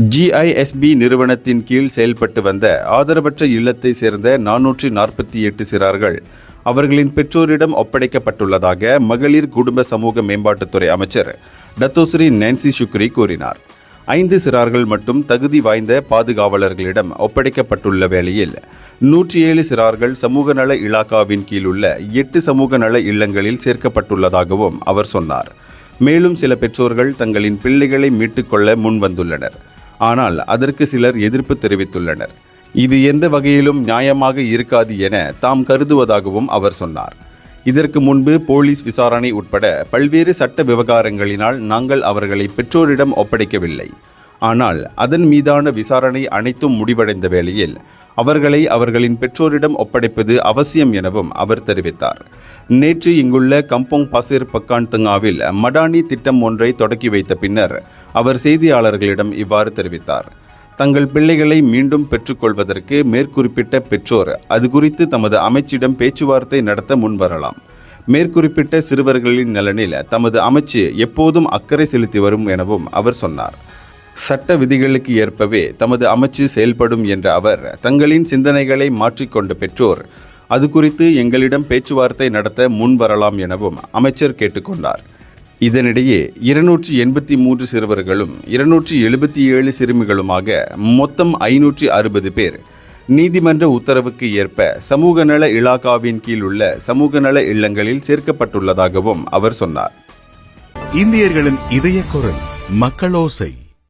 GISB நிறுவனத்தின் கீழ் செயல்பட்டு வந்த ஆதரவற்ற இல்லத்தை சேர்ந்த 448 சிறார்கள் அவர்களின் பெற்றோரிடம் ஒப்படைக்கப்பட்டுள்ளதாக மகளிர் குடும்ப சமூக மேம்பாட்டுத்துறை அமைச்சர் டத்தோஸ்ரீ நான்சி ஷுக்ரி கூறினார். 5 சிறார்கள் மட்டும் தகுதி வாய்ந்த பாதுகாவலர்களிடம் ஒப்படைக்கப்பட்டுள்ள வேளையில் 107 சிறார்கள் சமூக நல இலாக்காவின் கீழ் உள்ள 8 சமூக நல இல்லங்களில் சேர்க்கப்பட்டுள்ளதாகவும் அவர் சொன்னார். மேலும் சில பெற்றோர்கள் தங்களின் பிள்ளைகளை மீட்டுக்கொள்ள முன் வந்துள்ளனர். ஆனால் அதற்கு சிலர் எதிர்ப்பு தெரிவித்துள்ளனர். இது எந்த வகையிலும் நியாயமாக இருக்காது என தாம் கருதுவதாகவும் அவர் சொன்னார். இதற்கு முன்பு போலீஸ் விசாரணை உட்பட பல்வேறு சட்ட விவகாரங்களினால் நாங்கள் அவர்களை பெற்றோரிடம் ஒப்படைக்கவில்லை. ஆனால் அதன் மீதான விசாரணை அனைத்தும் முடிவடைந்த வேளையில் அவர்களை அவர்களின் பெற்றோரிடம் ஒப்படைப்பது அவசியம் எனவும் அவர் தெரிவித்தார். நேற்று இங்குள்ள கம்போங் பாசிர் பக்கான்தங்காவில் மடானி திட்டம் ஒன்றை தொடக்கி வைத்த பின்னர் அவர் செய்தியாளர்களிடம் இவ்வாறு தெரிவித்தார். தங்கள் பிள்ளைகளை மீண்டும் பெற்றுக்கொள்வதற்கு மேற்குறிப்பிட்ட பெற்றோர் அது குறித்து தமது அமைச்சிடம் பேச்சுவார்த்தை நடத்த முன்வரலாம். மேற்குறிப்பிட்ட சிறுவர்களின் நலனில் தமது அமைச்சு எப்போதும் அக்கறை செலுத்தி வரும் எனவும் அவர் சொன்னார். சட்ட விதிகளுக்கு ஏற்பவே தமது அமைச்சு செயல்படும் என்ற அவர் தங்களின் சிந்தனைகளை மாற்றிக்கொண்ட பெற்றோர் அது குறித்து எங்களிடம் பேச்சுவார்த்தை நடத்த முன்வரலாம் எனவும் அமைச்சர் கேட்டுக்கொண்டார். இதனிடையே 283 சிறுவர்களும் 277 சிறுமிகளுமாக மொத்தம் 560 பேர் நீதிமன்ற உத்தரவுக்கு ஏற்ப சமூக நல இலாக்காவின் கீழ் உள்ள சமூக நல இல்லங்களில் சேர்க்கப்பட்டுள்ளதாகவும் அவர் சொன்னார். இந்தியர்களின் இதய குரல் மக்களோசை.